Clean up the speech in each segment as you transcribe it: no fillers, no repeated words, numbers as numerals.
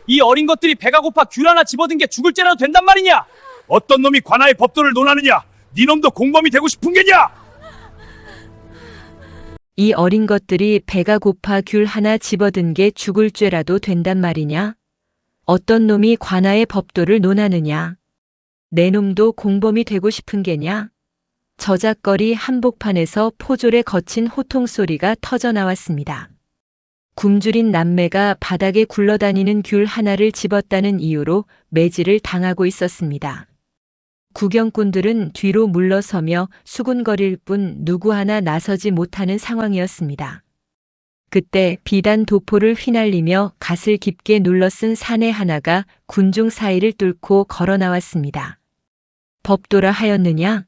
이 어린 것들이 배가 고파 귤 하나 집어든 게 죽을 죄라도 된단 말이냐? 어떤 놈이 관아의 법도를 논하느냐? 네 놈도 공범이 되고 싶은 게냐? 이 어린 것들이 배가 고파 귤 하나 집어든 게 죽을 죄라도 된단 말이냐? 어떤 놈이 관아의 법도를 논하느냐? 내 놈도 공범이 되고 싶은 게냐? 저작거리 한복판에서 포졸의 거친 호통소리가 터져 나왔습니다. 굶주린 남매가 바닥에 굴러다니는 귤 하나를 집었다는 이유로 매질을 당하고 있었습니다. 구경꾼들은 뒤로 물러서며 수군거릴 뿐 누구 하나 나서지 못하는 상황이었습니다. 그때 비단 도포를 휘날리며 갓을 깊게 눌러쓴 사내 하나가 군중 사이를 뚫고 걸어 나왔습니다. 법도라 하였느냐?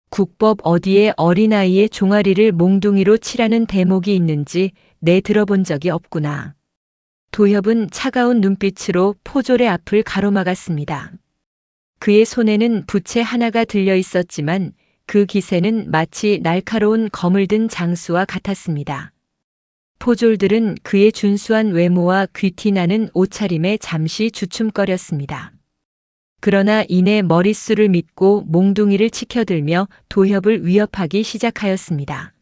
국법 어디에 어린아이의 종아리를 몽둥이로 치라는 대목이 있는지 내 들어본 적이 없구나. 도협은 차가운 눈빛으로 포졸의 앞을 가로막았습니다. 그의 손에는 부채 하나가 들려 있었지만 그 기세는 마치 날카로운 검을 든 장수와 같았습니다. 포졸들은 그의 준수한 외모와 귀티나는 옷차림에 잠시 주춤거렸습니다. 그러나 이내 머릿수를 믿고 몽둥이를 치켜들며 도협을 위협하기 시작하였습니다.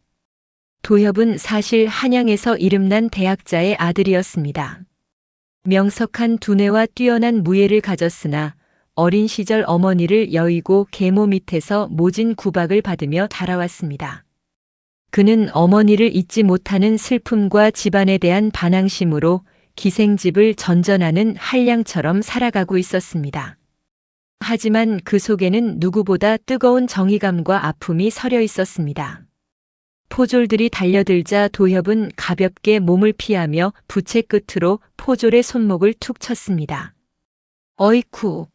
도협은 사실 한양에서 이름난 대학자의 아들이었습니다. 명석한 두뇌와 뛰어난 무예를 가졌으나 어린 시절 어머니를 여의고 계모 밑에서 모진 구박을 받으며 자라왔습니다. 그는 어머니를 잊지 못하는 슬픔과 집안에 대한 반항심으로 기생집을 전전하는 한량처럼 살아가고 있었습니다. 하지만 그 속에는 누구보다 뜨거운 정의감과 아픔이 서려 있었습니다. 포졸들이 달려들자 도협은 가볍게 몸을 피하며 부채 끝으로 포졸의 손목을 툭 쳤습니다. 어이쿠!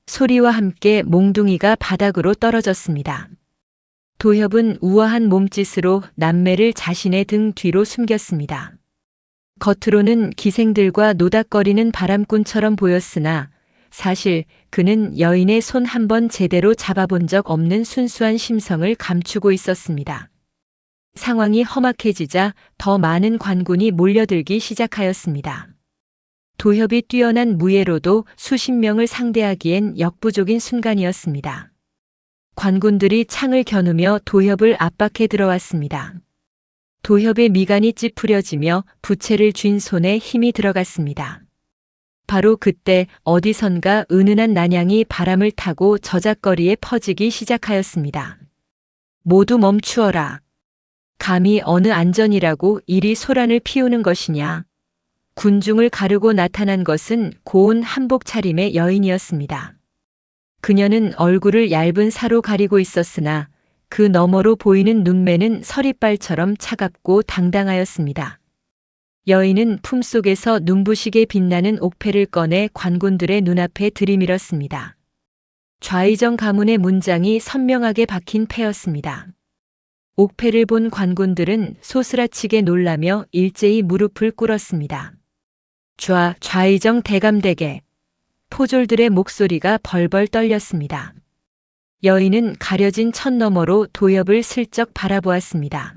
소리와 함께 몽둥이가 바닥으로 떨어졌습니다. 도협은 우아한 몸짓으로 남매를 자신의 등 뒤로 숨겼습니다. 겉으로는 기생들과 노닥거리는 바람꾼처럼 보였으나 사실 그는 여인의 손 한 번 제대로 잡아본 적 없는 순수한 심성을 감추고 있었습니다. 상황이 험악해지자 더 많은 관군이 몰려들기 시작하였습니다. 도협이 뛰어난 무예로도 수십 명을 상대하기엔 역부족인 순간이었습니다. 관군들이 창을 겨누며 도협을 압박해 들어왔습니다. 도협의 미간이 찌푸려지며 부채를 쥔 손에 힘이 들어갔습니다. 바로 그때 어디선가 은은한 난양이 바람을 타고 저작거리에 퍼지기 시작하였습니다. 모두 멈추어라. 감히 어느 안전이라고 이리 소란을 피우는 것이냐. 군중을 가르고 나타난 것은 고운 한복 차림의 여인이었습니다. 그녀는 얼굴을 얇은 사로 가리고 있었으나 그 너머로 보이는 눈매는 서리빨처럼 차갑고 당당하였습니다. 여인은 품속에서 눈부시게 빛나는 옥패를 꺼내 관군들의 눈앞에 들이밀었습니다. 좌의정 가문의 문장이 선명하게 박힌 패였습니다. 옥패를 본 관군들은 소스라치게 놀라며 일제히 무릎을 꿇었습니다. 좌의정 대감대게. 포졸들의 목소리가 벌벌 떨렸습니다. 여인은 가려진 천 너머로 도협을 슬쩍 바라보았습니다.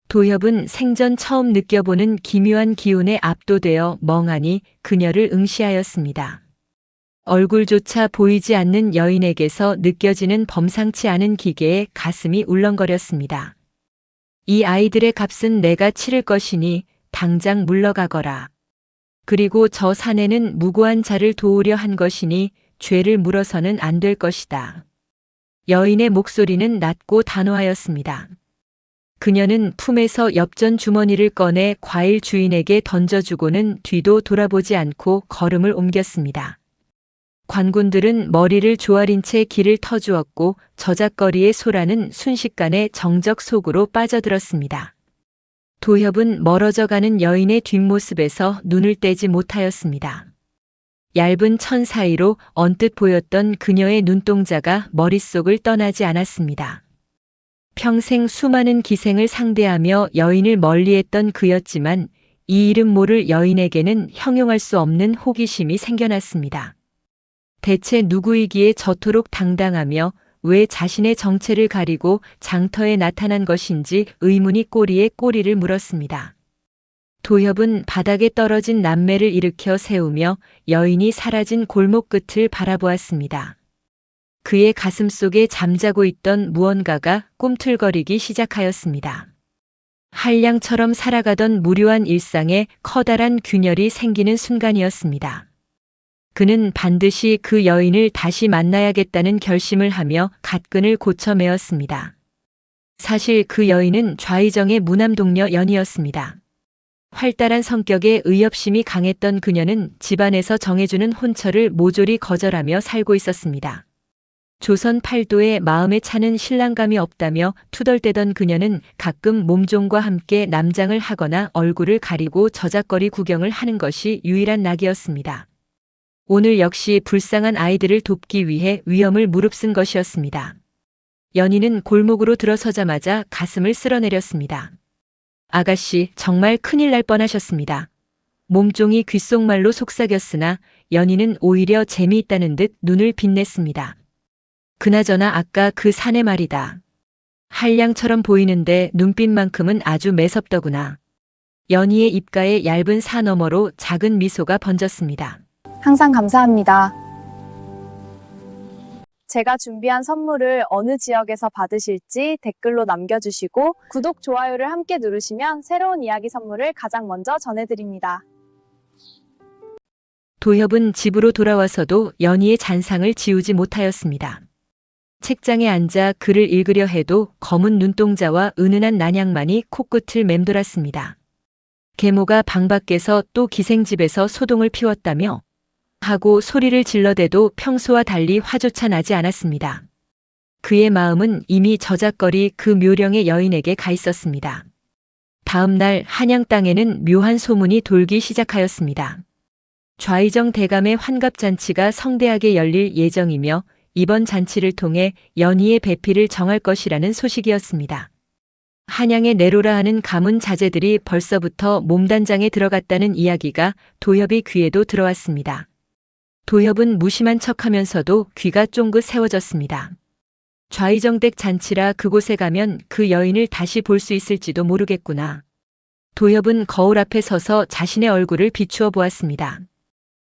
도협은 생전 처음 느껴보는 기묘한 기운에 압도되어 멍하니 그녀를 응시하였습니다. 얼굴조차 보이지 않는 여인에게서 느껴지는 범상치 않은 기계에 가슴이 울렁거렸습니다. 이 아이들의 값은 내가 치를 것이니 당장 물러가거라. 그리고 저 사내는 무고한 자를 도우려 한 것이니 죄를 물어서는 안 될 것이다. 여인의 목소리는 낮고 단호하였습니다. 그녀는 품에서 엽전 주머니를 꺼내 과일 주인에게 던져주고는 뒤도 돌아보지 않고 걸음을 옮겼습니다. 관군들은 머리를 조아린 채 길을 터주었고 저작거리의 소라는 순식간에 정적 속으로 빠져들었습니다. 도협은 멀어져가는 여인의 뒷모습에서 눈을 떼지 못하였습니다. 얇은 천 사이로 언뜻 보였던 그녀의 눈동자가 머릿속을 떠나지 않았습니다. 평생 수많은 기생을 상대하며 여인을 멀리했던 그였지만 이 이름 모를 여인에게는 형용할 수 없는 호기심이 생겨났습니다. 대체 누구이기에 저토록 당당하며 왜 자신의 정체를 가리고 장터에 나타난 것인지 의문이 꼬리에 꼬리를 물었습니다. 도협은 바닥에 떨어진 남매를 일으켜 세우며 여인이 사라진 골목 끝을 바라보았습니다. 그의 가슴 속에 잠자고 있던 무언가가 꿈틀거리기 시작하였습니다. 한량처럼 살아가던 무료한 일상에 커다란 균열이 생기는 순간이었습니다. 그는 반드시 그 여인을 다시 만나야겠다는 결심을 하며 갓끈을 고쳐 메었습니다. 사실 그 여인은 좌의정의 무남동녀 연이었습니다. 활달한 성격에 의협심이 강했던 그녀는 집안에서 정해주는 혼처를 모조리 거절하며 살고 있었습니다. 조선 팔도에 마음에 차는 신랑감이 없다며 투덜대던 그녀는 가끔 몸종과 함께 남장을 하거나 얼굴을 가리고 저작거리 구경을 하는 것이 유일한 낙이었습니다. 오늘 역시 불쌍한 아이들을 돕기 위해 위험을 무릅쓴 것이었습니다. 연희는 골목으로 들어서자마자 가슴을 쓸어내렸습니다. 아가씨, 정말 큰일 날 뻔하셨습니다. 몸종이 귓속말로 속삭였으나 연희는 오히려 재미있다는 듯 눈을 빛냈습니다. 그나저나 아까 그 사내 말이다. 한량처럼 보이는데 눈빛만큼은 아주 매섭더구나. 연희의 입가에 얇은 사 너머로 작은 미소가 번졌습니다. 항상 감사합니다. 제가 준비한 선물을 어느 지역에서 받으실지 댓글로 남겨주시고 구독, 좋아요를 함께 누르시면 새로운 이야기 선물을 가장 먼저 전해드립니다. 도협은 집으로 돌아와서도 연희의 잔상을 지우지 못하였습니다. 책장에 앉아 글을 읽으려 해도 검은 눈동자와 은은한 난양만이 코끝을 맴돌았습니다. 계모가 방 밖에서 또 기생집에서 소동을 피웠다며 하고 소리를 질러대도 평소와 달리 화조차 나지 않았습니다. 그의 마음은 이미 저작거리 그 묘령의 여인에게 가 있었습니다. 다음 날 한양 땅에는 묘한 소문이 돌기 시작하였습니다. 좌의정 대감의 환갑잔치가 성대하게 열릴 예정이며 이번 잔치를 통해 연희의 배필을 정할 것이라는 소식이었습니다. 한양에 내로라 하는 가문 자제들이 벌써부터 몸단장에 들어갔다는 이야기가 도협의 귀에도 들어왔습니다. 도협은 무심한 척하면서도 귀가 쫑긋 세워졌습니다. 좌의정댁 잔치라 그곳에 가면 그 여인을 다시 볼 수 있을지도 모르겠구나. 도협은 거울 앞에 서서 자신의 얼굴을 비추어 보았습니다.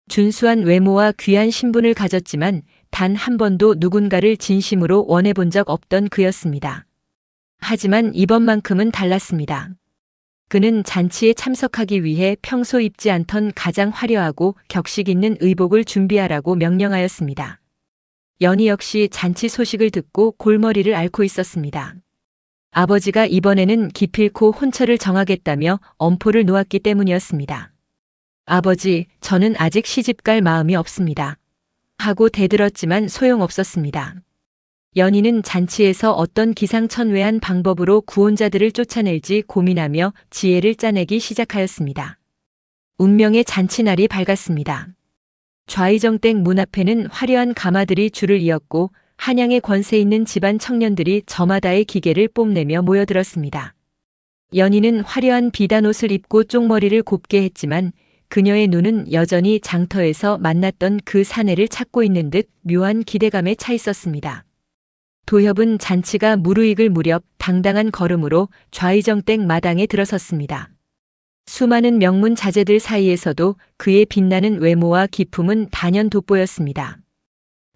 준수한 외모와 귀한 신분을 가졌지만 단 한 번도 누군가를 진심으로 원해본 적 없던 그였습니다. 하지만 이번만큼은 달랐습니다. 그는 잔치에 참석하기 위해 평소 입지 않던 가장 화려하고 격식 있는 의복을 준비하라고 명령하였습니다. 연희 역시 잔치 소식을 듣고 골머리를 앓고 있었습니다. 아버지가 이번에는 기필코 혼처를 정하겠다며 엄포를 놓았기 때문이었습니다. 아버지, 저는 아직 시집갈 마음이 없습니다. 하고 대들었지만 소용없었습니다. 연희는 잔치에서 어떤 기상천외한 방법으로 구혼자들을 쫓아낼지 고민하며 지혜를 짜내기 시작하였습니다. 운명의 잔치날이 밝았습니다. 좌의정댁 문 앞에는 화려한 가마들이 줄을 이었고 한양의 권세 있는 집안 청년들이 저마다의 기계를 뽐내며 모여들었습니다. 연희는 화려한 비단 옷을 입고 쪽머리를 곱게 했지만 그녀의 눈은 여전히 장터에서 만났던 그 사내를 찾고 있는 듯 묘한 기대감에 차 있었습니다. 도협은 잔치가 무르익을 무렵 당당한 걸음으로 좌의정댁 마당에 들어섰습니다. 수많은 명문 자제들 사이에서도 그의 빛나는 외모와 기품은 단연 돋보였습니다.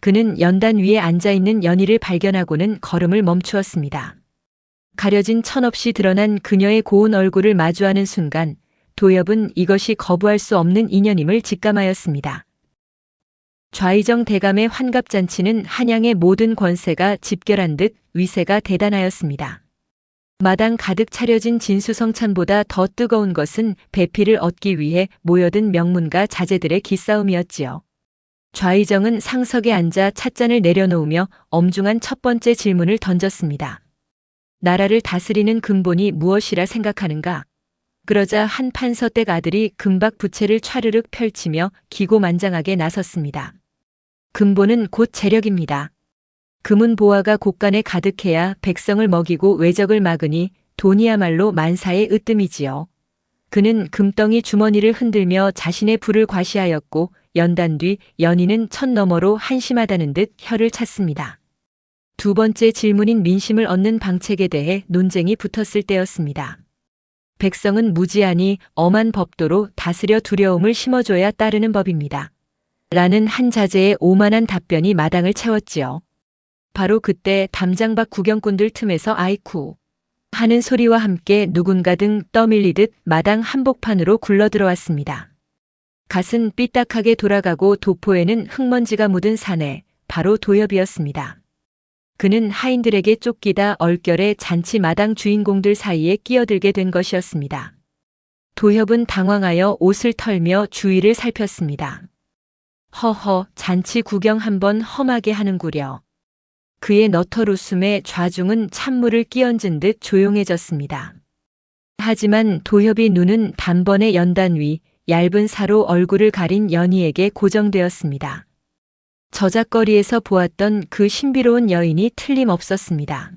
그는 연단 위에 앉아있는 연희를 발견하고는 걸음을 멈추었습니다. 가려진 천없이 드러난 그녀의 고운 얼굴을 마주하는 순간 도협은 이것이 거부할 수 없는 인연임을 직감하였습니다. 좌의정 대감의 환갑잔치는 한양의 모든 권세가 집결한 듯 위세가 대단하였습니다. 마당 가득 차려진 진수성찬보다 더 뜨거운 것은 배필을 얻기 위해 모여든 명문가 자제들의 기싸움이었지요. 좌의정은 상석에 앉아 찻잔을 내려놓으며 엄중한 첫 번째 질문을 던졌습니다. 나라를 다스리는 근본이 무엇이라 생각하는가? 그러자 한 판서댁 아들이 금박 부채를 촤르륵 펼치며 기고만장하게 나섰습니다. 근본은 곧 재력입니다. 금은 보화가 곳간에 가득해야 백성을 먹이고 외적을 막으니 돈이야말로 만사의 으뜸이지요. 그는 금덩이 주머니를 흔들며 자신의 부를 과시하였고 연단 뒤 연희는 천 너머로 한심하다는 듯 혀를 찼습니다. 두 번째 질문인 민심을 얻는 방책에 대해 논쟁이 붙었을 때였습니다. 백성은 무지하니 엄한 법도로 다스려 두려움을 심어줘야 따르는 법입니다. 라는 한 자제의 오만한 답변이 마당을 채웠지요. 바로 그때 담장 밖 구경꾼들 틈에서 아이쿠 하는 소리와 함께 누군가 등 떠밀리듯 마당 한복판으로 굴러 들어왔습니다. 갓은 삐딱하게 돌아가고 도포에는 흙먼지가 묻은 사내, 바로 도엽이었습니다. 그는 하인들에게 쫓기다 얼결에 잔치 마당 주인공들 사이에 끼어들게 된 것이었습니다. 도엽은 당황하여 옷을 털며 주위를 살폈습니다. 허허, 잔치 구경 한번 험하게 하는구려. 그의 너털 웃음에 좌중은 찬물을 끼얹은 듯 조용해졌습니다. 하지만 도엽의 눈은 단번에 연단 위 얇은 사로 얼굴을 가린 연희에게 고정되었습니다. 저작거리에서 보았던 그 신비로운 여인이 틀림없었습니다.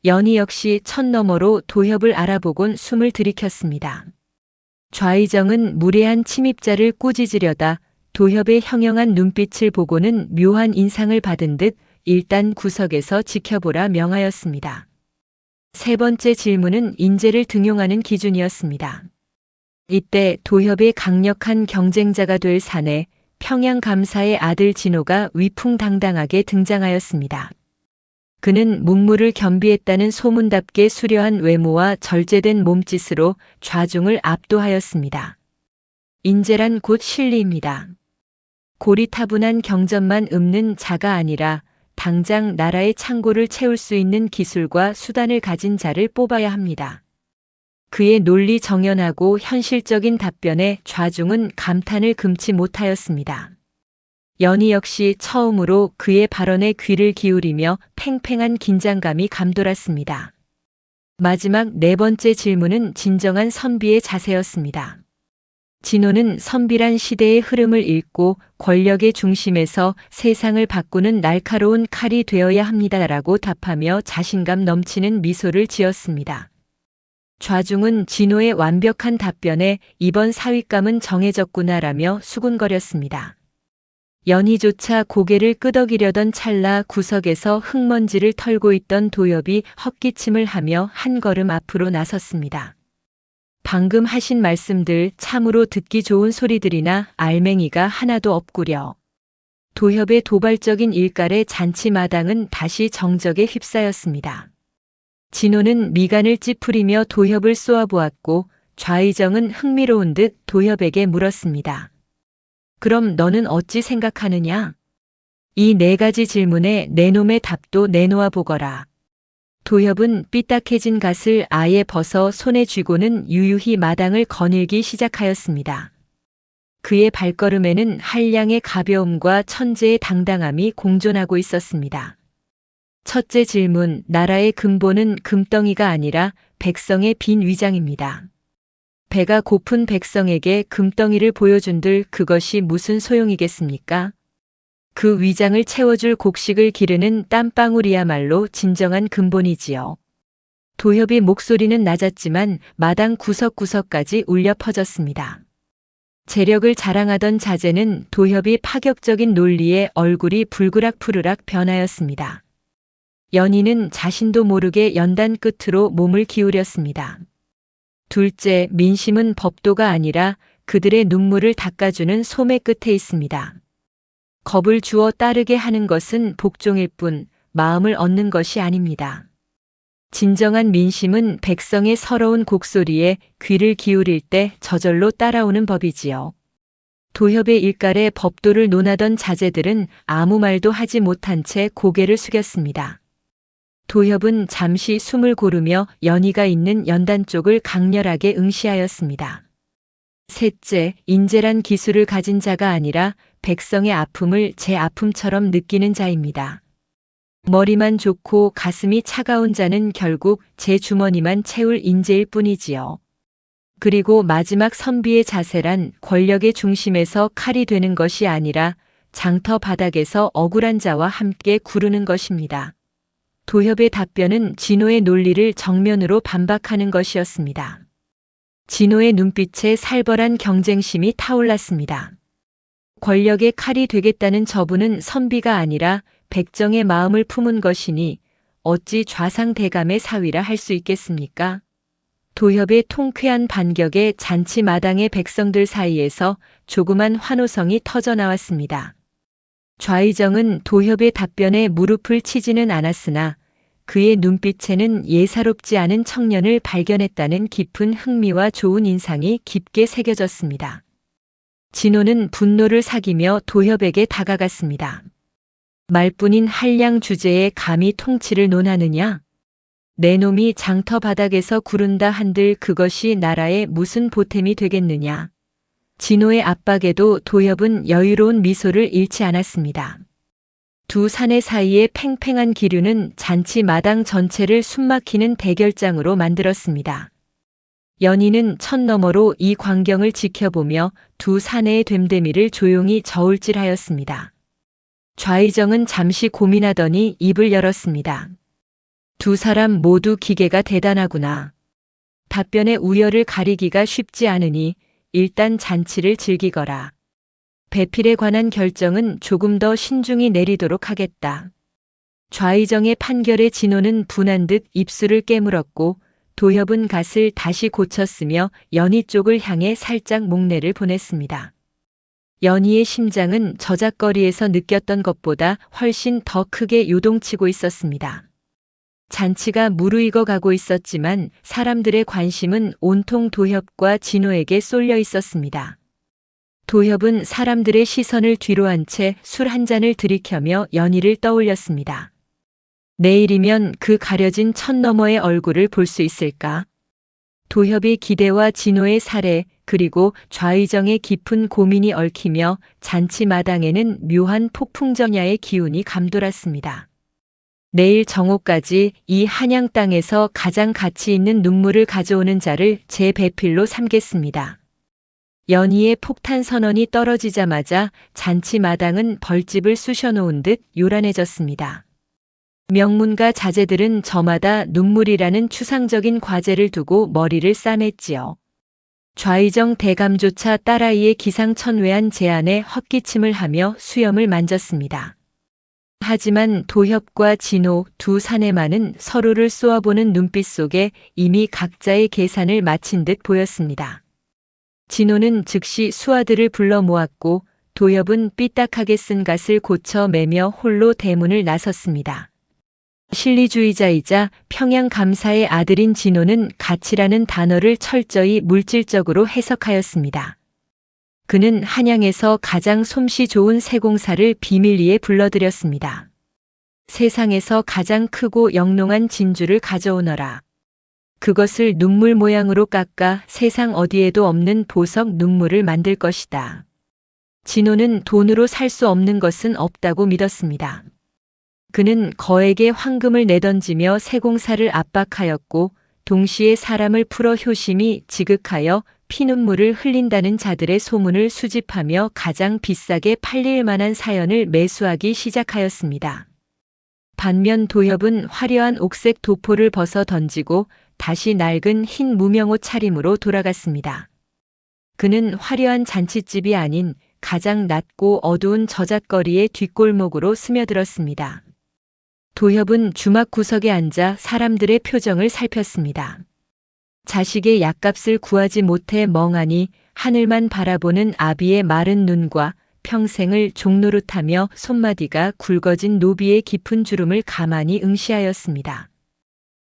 연희 역시 천 너머로 도엽을 알아보곤 숨을 들이켰습니다. 좌의정은 무례한 침입자를 꾸짖으려다 도엽의 형형한 눈빛을 보고는 묘한 인상을 받은 듯 일단 구석에서 지켜보라 명하였습니다. 세 번째 질문은 인재를 등용하는 기준이었습니다. 이때 도협의 강력한 경쟁자가 될 사내 평양감사의 아들 진호가 위풍당당하게 등장하였습니다. 그는 문무를 겸비했다는 소문답게 수려한 외모와 절제된 몸짓으로 좌중을 압도하였습니다. 인재란 곧 실리입니다. 고리타분한 경전만 읊는 자가 아니라 당장 나라의 창고를 채울 수 있는 기술과 수단을 가진 자를 뽑아야 합니다. 그의 논리 정연하고 현실적인 답변에 좌중은 감탄을 금치 못하였습니다. 연희 역시 처음으로 그의 발언에 귀를 기울이며 팽팽한 긴장감이 감돌았습니다. 마지막 네 번째 질문은 진정한 선비의 자세였습니다. 진호는 선비란 시대의 흐름을 읽고 권력의 중심에서 세상을 바꾸는 날카로운 칼이 되어야 합니다라고 답하며 자신감 넘치는 미소를 지었습니다. 좌중은 진호의 완벽한 답변에 이번 사윗감은 정해졌구나라며 수군거렸습니다. 연희조차 고개를 끄덕이려던 찰나 구석에서 흙먼지를 털고 있던 도엽이 헛기침을 하며 한 걸음 앞으로 나섰습니다. 방금 하신 말씀들 참으로 듣기 좋은 소리들이나 알맹이가 하나도 없구려. 도협의 도발적인 일갈에 잔치마당은 다시 정적에 휩싸였습니다. 진호는 미간을 찌푸리며 도협을 쏘아보았고 좌의정은 흥미로운 듯 도협에게 물었습니다. 그럼 너는 어찌 생각하느냐? 이 네 가지 질문에 내 놈의 답도 내놓아 보거라. 도협은 삐딱해진 갓을 아예 벗어 손에 쥐고는 유유히 마당을 거닐기 시작하였습니다. 그의 발걸음에는 한량의 가벼움과 천재의 당당함이 공존하고 있었습니다. 첫째 질문, 나라의 근본은 금덩이가 아니라 백성의 빈 위장입니다. 배가 고픈 백성에게 금덩이를 보여준들 그것이 무슨 소용이겠습니까? 그 위장을 채워줄 곡식을 기르는 땀방울이야말로 진정한 근본이지요. 도협의 목소리는 낮았지만 마당 구석구석까지 울려 퍼졌습니다. 재력을 자랑하던 자제는 도협이 파격적인 논리에 얼굴이 불그락푸르락 변하였습니다. 연희는 자신도 모르게 연단 끝으로 몸을 기울였습니다. 둘째, 민심은 법도가 아니라 그들의 눈물을 닦아주는 소매 끝에 있습니다. 겁을 주어 따르게 하는 것은 복종일 뿐 마음을 얻는 것이 아닙니다. 진정한 민심은 백성의 서러운 곡소리에 귀를 기울일 때 저절로 따라오는 법이지요. 도협의 일갈에 법도를 논하던 자제들은 아무 말도 하지 못한 채 고개를 숙였습니다. 도협은 잠시 숨을 고르며 연희가 있는 연단 쪽을 강렬하게 응시하였습니다. 셋째, 인재란 기술을 가진 자가 아니라 백성의 아픔을 제 아픔처럼 느끼는 자입니다. 머리만 좋고 가슴이 차가운 자는 결국 제 주머니만 채울 인재일 뿐이지요. 그리고 마지막 선비의 자세란 권력의 중심에서 칼이 되는 것이 아니라 장터 바닥에서 억울한 자와 함께 구르는 것입니다. 도협의 답변은 진호의 논리를 정면으로 반박하는 것이었습니다. 진호의 눈빛에 살벌한 경쟁심이 타올랐습니다. 권력의 칼이 되겠다는 저분은 선비가 아니라 백정의 마음을 품은 것이니 어찌 좌상대감의 사위라 할 수 있겠습니까? 도협의 통쾌한 반격에 잔치 마당의 백성들 사이에서 조그만 환호성이 터져 나왔습니다. 좌의정은 도협의 답변에 무릎을 치지는 않았으나 그의 눈빛에는 예사롭지 않은 청년을 발견했다는 깊은 흥미와 좋은 인상이 깊게 새겨졌습니다. 진호는 분노를 사기며 도협에게 다가갔습니다. 말뿐인 한량 주제에 감히 통치를 논하느냐? 내 놈이 장터 바닥에서 구른다 한들 그것이 나라에 무슨 보탬이 되겠느냐? 진호의 압박에도 도협은 여유로운 미소를 잃지 않았습니다. 두 사내 사이의 팽팽한 기류는 잔치 마당 전체를 숨막히는 대결장으로 만들었습니다. 연희는 천 너머로 이 광경을 지켜보며 두 사내의 됨됨이를 조용히 저울질하였습니다. 좌의정은 잠시 고민하더니 입을 열었습니다. 두 사람 모두 기계가 대단하구나. 답변의 우열을 가리기가 쉽지 않으니 일단 잔치를 즐기거라. 배필에 관한 결정은 조금 더 신중히 내리도록 하겠다. 좌의정의 판결에 진호는 분한 듯 입술을 깨물었고 도협은 갓을 다시 고쳤으며 연희 쪽을 향해 살짝 목례를 보냈습니다. 연희의 심장은 저작거리에서 느꼈던 것보다 훨씬 더 크게 요동치고 있었습니다. 잔치가 무르익어 가고 있었지만 사람들의 관심은 온통 도협과 진호에게 쏠려 있었습니다. 도협은 사람들의 시선을 뒤로한 채 술 한 잔을 들이켜며 연희를 떠올렸습니다. 내일이면 그 가려진 천 너머의 얼굴을 볼 수 있을까? 도협의 기대와 진호의 사례 그리고 좌의정의 깊은 고민이 얽히며 잔치 마당에는 묘한 폭풍전야의 기운이 감돌았습니다. 내일 정오까지 이 한양 땅에서 가장 가치 있는 눈물을 가져오는 자를 제 배필로 삼겠습니다. 연희의 폭탄 선언이 떨어지자마자 잔치 마당은 벌집을 쑤셔놓은 듯 요란해졌습니다. 명문가 자제들은 저마다 눈물이라는 추상적인 과제를 두고 머리를 싸맸지요. 좌의정 대감조차 딸아이의 기상천외한 제안에 헛기침을 하며 수염을 만졌습니다. 하지만 도협과 진호 두 사내만은 서로를 쏘아보는 눈빛 속에 이미 각자의 계산을 마친 듯 보였습니다. 진호는 즉시 수하들을 불러 모았고 도협은 삐딱하게 쓴 갓을 고쳐 매며 홀로 대문을 나섰습니다. 실리주의자이자 평양 감사의 아들인 진호는 가치라는 단어를 철저히 물질적으로 해석하였습니다. 그는 한양에서 가장 솜씨 좋은 세공사를 비밀리에 불러들였습니다. 세상에서 가장 크고 영롱한 진주를 가져오너라. 그것을 눈물 모양으로 깎아 세상 어디에도 없는 보석 눈물을 만들 것이다. 진호는 돈으로 살 수 없는 것은 없다고 믿었습니다. 그는 거액의 황금을 내던지며 세공사를 압박하였고 동시에 사람을 풀어 효심이 지극하여 피눈물을 흘린다는 자들의 소문을 수집하며 가장 비싸게 팔릴 만한 사연을 매수하기 시작하였습니다. 반면 도협은 화려한 옥색 도포를 벗어 던지고 다시 낡은 흰 무명옷 차림으로 돌아갔습니다. 그는 화려한 잔칫집이 아닌 가장 낮고 어두운 저잣거리의 뒷골목으로 스며들었습니다. 도협은 주막 구석에 앉아 사람들의 표정을 살폈습니다. 자식의 약값을 구하지 못해 멍하니 하늘만 바라보는 아비의 마른 눈과 평생을 종노릇하며 손마디가 굵어진 노비의 깊은 주름을 가만히 응시하였습니다.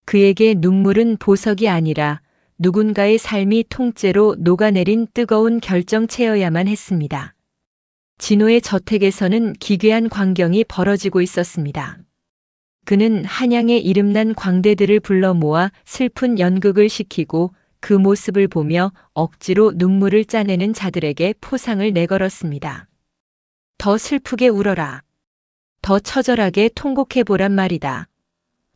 그에게 눈물은 보석이 아니라 누군가의 삶이 통째로 녹아내린 뜨거운 결정체여야만 했습니다. 진호의 저택에서는 기괴한 광경이 벌어지고 있었습니다. 그는 한양의 이름난 광대들을 불러 모아 슬픈 연극을 시키고 그 모습을 보며 억지로 눈물을 짜내는 자들에게 포상을 내걸었습니다. 더 슬프게 울어라. 더 처절하게 통곡해보란 말이다.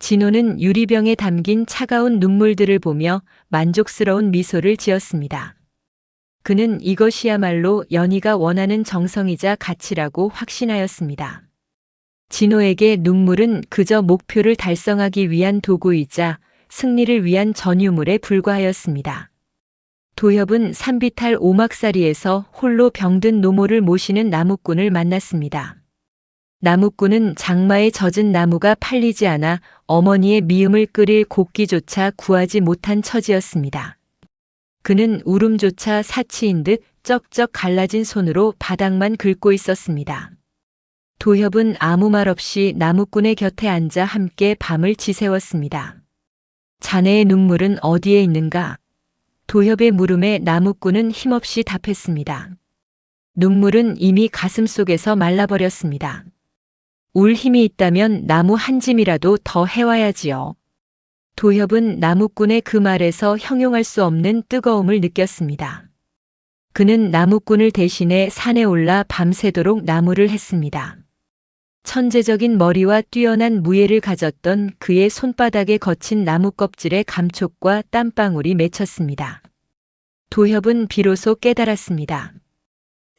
진호는 유리병에 담긴 차가운 눈물들을 보며 만족스러운 미소를 지었습니다. 그는 이것이야말로 연희가 원하는 정성이자 가치라고 확신하였습니다. 진호에게 눈물은 그저 목표를 달성하기 위한 도구이자 승리를 위한 전유물에 불과하였습니다. 도협은 산비탈 오막사리에서 홀로 병든 노모를 모시는 나무꾼을 만났습니다. 나무꾼은 장마에 젖은 나무가 팔리지 않아 어머니의 미음을 끓일 곡기조차 구하지 못한 처지였습니다. 그는 울음조차 사치인 듯 쩍쩍 갈라진 손으로 바닥만 긁고 있었습니다. 도협은 아무 말 없이 나무꾼의 곁에 앉아 함께 밤을 지새웠습니다. 자네의 눈물은 어디에 있는가? 도협의 물음에 나무꾼은 힘없이 답했습니다. 눈물은 이미 가슴 속에서 말라버렸습니다. 울 힘이 있다면 나무 한 짐이라도 더 해와야지요. 도협은 나무꾼의 그 말에서 형용할 수 없는 뜨거움을 느꼈습니다. 그는 나무꾼을 대신해 산에 올라 밤새도록 나무를 했습니다. 천재적인 머리와 뛰어난 무예를 가졌던 그의 손바닥에 거친 나무 껍질에 감촉과 땀방울이 맺혔습니다. 도협은 비로소 깨달았습니다.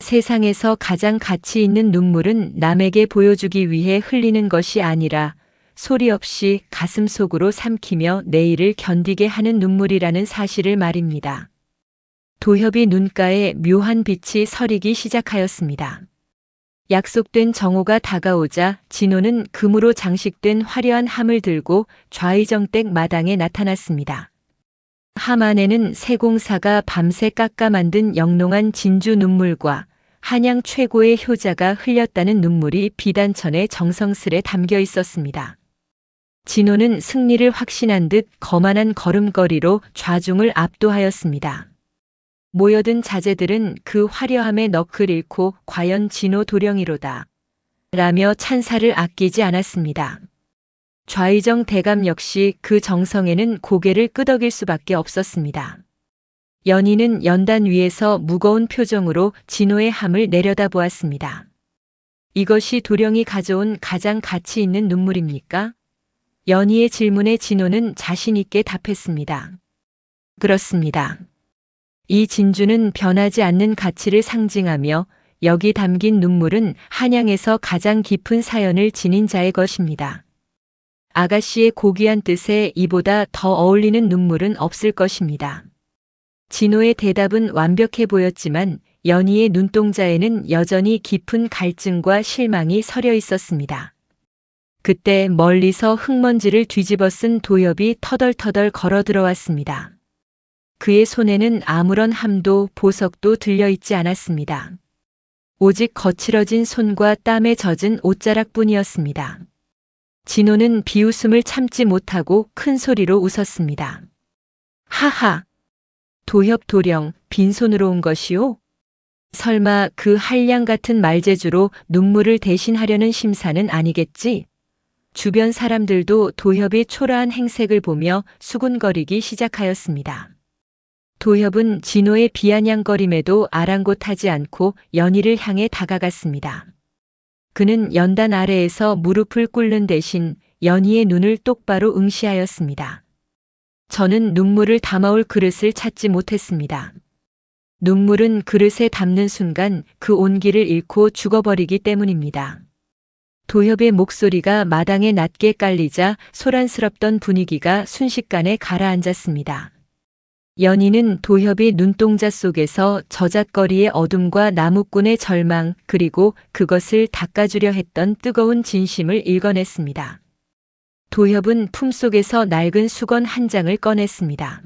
세상에서 가장 가치 있는 눈물은 남에게 보여주기 위해 흘리는 것이 아니라 소리 없이 가슴 속으로 삼키며 내일을 견디게 하는 눈물이라는 사실을 말입니다. 도협이 눈가에 묘한 빛이 서리기 시작하였습니다. 약속된 정오가 다가오자 진호는 금으로 장식된 화려한 함을 들고 좌의정댁 마당에 나타났습니다. 함 안에는 세공사가 밤새 깎아 만든 영롱한 진주 눈물과 한양 최고의 효자가 흘렸다는 눈물이 비단천에 정성스레 담겨 있었습니다. 진호는 승리를 확신한 듯 거만한 걸음걸이로 좌중을 압도하였습니다. 모여든 자제들은 그 화려함에 넋을 잃고 과연 진호 도령이로다 라며 찬사를 아끼지 않았습니다. 좌의정 대감 역시 그 정성에는 고개를 끄덕일 수밖에 없었습니다. 연희는 연단 위에서 무거운 표정으로 진호의 함을 내려다보았습니다. 이것이 도령이 가져온 가장 가치 있는 눈물입니까? 연희의 질문에 진호는 자신 있게 답했습니다. 그렇습니다. 이 진주는 변하지 않는 가치를 상징하며 여기 담긴 눈물은 한양에서 가장 깊은 사연을 지닌 자의 것입니다. 아가씨의 고귀한 뜻에 이보다 더 어울리는 눈물은 없을 것입니다. 진호의 대답은 완벽해 보였지만 연희의 눈동자에는 여전히 깊은 갈증과 실망이 서려 있었습니다. 그때 멀리서 흙먼지를 뒤집어 쓴 도협이 터덜터덜 걸어 들어왔습니다. 그의 손에는 아무런 함도 보석도 들려있지 않았습니다. 오직 거칠어진 손과 땀에 젖은 옷자락뿐이었습니다. 진호는 비웃음을 참지 못하고 큰 소리로 웃었습니다. 하하! 도협 도령, 빈손으로 온 것이오? 설마 그 한량 같은 말재주로 눈물을 대신하려는 심사는 아니겠지? 주변 사람들도 도협의 초라한 행색을 보며 수군거리기 시작하였습니다. 도협은 진호의 비아냥거림에도 아랑곳하지 않고 연희를 향해 다가갔습니다. 그는 연단 아래에서 무릎을 꿇는 대신 연희의 눈을 똑바로 응시하였습니다. 저는 눈물을 담아올 그릇을 찾지 못했습니다. 눈물은 그릇에 담는 순간 그 온기를 잃고 죽어버리기 때문입니다. 도협의 목소리가 마당에 낮게 깔리자 소란스럽던 분위기가 순식간에 가라앉았습니다. 연희는 도협의 눈동자 속에서 저잣거리의 어둠과 나무꾼의 절망 그리고 그것을 닦아주려 했던 뜨거운 진심을 읽어냈습니다. 도협은 품속에서 낡은 수건 한 장을 꺼냈습니다.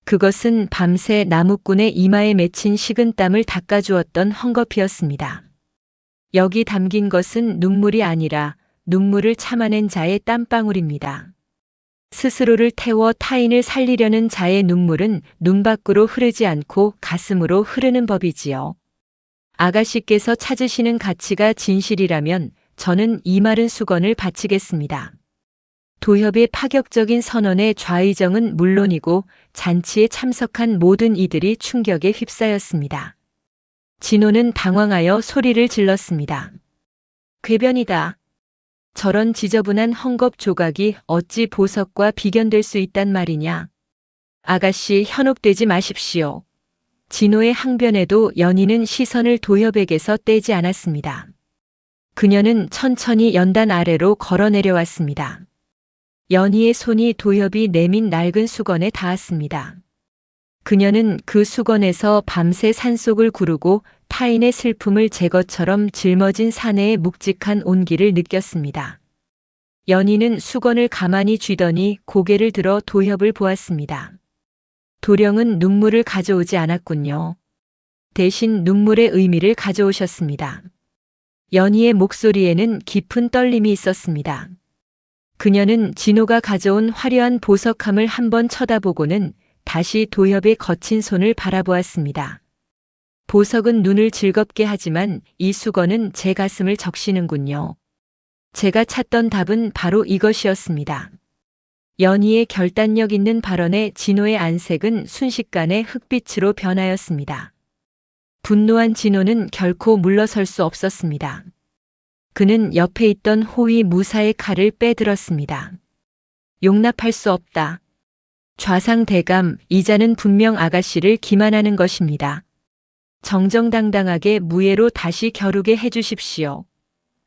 그것은 밤새 나무꾼의 이마에 맺힌 식은땀을 닦아주었던 헝겊이었습니다. 여기 담긴 것은 눈물이 아니라 눈물을 참아낸 자의 땀방울입니다. 스스로를 태워 타인을 살리려는 자의 눈물은 눈 밖으로 흐르지 않고 가슴으로 흐르는 법이지요. 아가씨께서 찾으시는 가치가 진실이라면 저는 이 마른 수건을 바치겠습니다. 도협의 파격적인 선언에 좌의정은 물론이고 잔치에 참석한 모든 이들이 충격에 휩싸였습니다. 진호는 당황하여 소리를 질렀습니다. 궤변이다. 저런 지저분한 헝겊 조각이 어찌 보석과 비견될 수 있단 말이냐. 아가씨 현혹되지 마십시오. 진호의 항변에도 연희는 시선을 도협에게서 떼지 않았습니다. 그녀는 천천히 연단 아래로 걸어 내려왔습니다. 연희의 손이 도협이 내민 낡은 수건에 닿았습니다. 그녀는 그 수건에서 밤새 산속을 구르고 타인의 슬픔을 제 것처럼 짊어진 사내의 묵직한 온기를 느꼈습니다. 연희는 수건을 가만히 쥐더니 고개를 들어 도협을 보았습니다. 도령은 눈물을 가져오지 않았군요. 대신 눈물의 의미를 가져오셨습니다. 연희의 목소리에는 깊은 떨림이 있었습니다. 그녀는 진호가 가져온 화려한 보석함을 한번 쳐다보고는 다시 도협의 거친 손을 바라보았습니다. 보석은 눈을 즐겁게 하지만 이 수건은 제 가슴을 적시는군요. 제가 찾던 답은 바로 이것이었습니다. 연희의 결단력 있는 발언에 진호의 안색은 순식간에 흑빛으로 변하였습니다. 분노한 진호는 결코 물러설 수 없었습니다. 그는 옆에 있던 호위 무사의 칼을 빼들었습니다. 용납할 수 없다. 좌상대감, 이자는 분명 아가씨를 기만하는 것입니다. 정정당당하게 무예로 다시 겨루게 해주십시오.